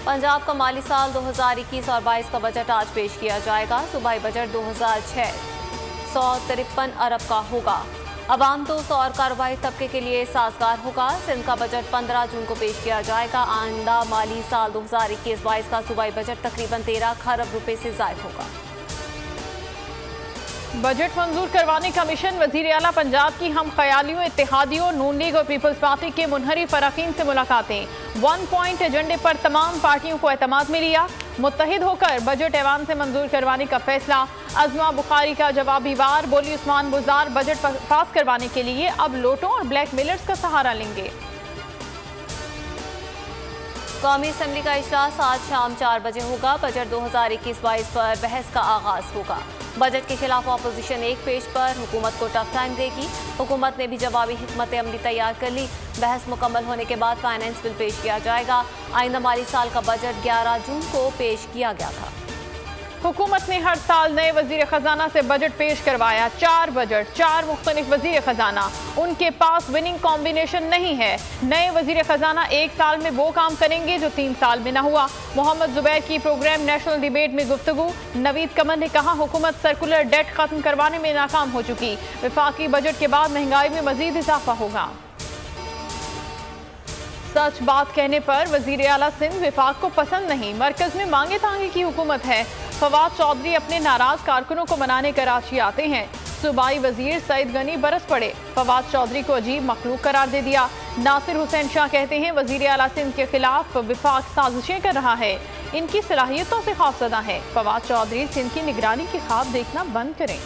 पंजाब का माली साल 2021 और 22 का बजट आज पेश किया जाएगा। सूबाई बजट 2006 अरब का होगा। अवाम दोस्त और कारोबारी तबके के लिए साजगार होगा। सिंध का बजट 15 जून को पेश किया जाएगा। आइंदा माली साल 2021-22 का सूबाई बजट तकरीबन 13 खरब रुपए से जायद होगा। बजट मंजूर करवाने का मिशन। वजीर आला पंजाब की हम ख्यालियों, इत्तेहादियों, नून लीग और पीपल्स पार्टी के मुनहरिफ अरकान से मुलाकातें। 1 पॉइंट एजेंडे पर तमाम पार्टियों को एतमाद में लिया। मुत्तहिद होकर बजट ऐवान से मंजूर करवाने का फैसला। अजमा बुखारी का जवाबी वार। बोली उस्मान बुज़दार बजट पास करवाने के लिए अब लोटों और ब्लैक मेलर्स का सहारा लेंगे। कौमी असम्बली का इजलास आज शाम 4 बजे होगा। बजट 2021-22 पर बहस का आगाज होगा। बजट के खिलाफ अपोजिशन एक पेज पर हुकूमत को टफ टाइम देगी। हुकूमत ने भी जवाबी हिकमत अमली तैयार कर ली। बहस मुकम्मल होने के बाद फाइनेंस बिल पेश किया जाएगा। आइंदा माली साल का बजट 11 जून को पेश किया गया था। हुकूमत ने हर साल नए वजीर खजाना से बजट पेश करवाया। 4 बजट, 4 मुख्तलिफ वजीर खजाना। उनके पास विनिंग कॉम्बिनेशन नहीं है। नए वजीर खजाना एक साल में वो काम करेंगे जो 3 साल में न हुआ। मोहम्मद जुबैर की प्रोग्राम नेशनल डिबेट में गुफ्तगू। नवीद कमर ने कहा हुकूमत सर्कुलर डेट खत्म करवाने में नाकाम हो चुकी। वफाकी बजट के बाद महंगाई में मजीद इजाफा होगा। सच बात कहने पर वजीर आला सिंध विफाक को पसंद नहीं। मरकज में मांगे तांगे की हुकूमत है। फवाद चौधरी अपने नाराज कारकुनों को मनाने कराची आते हैं। सूबाई वजीर सईद गनी बरस पड़े। फवाद चौधरी को अजीब मखलूक करार दे दिया। नासिर हुसैन शाह कहते हैं वजीर आला सिंध के खिलाफ विफाक साजिशें कर रहा है। इनकी सलाहियतों से खौफजदा है। फवाद चौधरी सिंध की निगरानी की ख्वाब देखना बंद करें।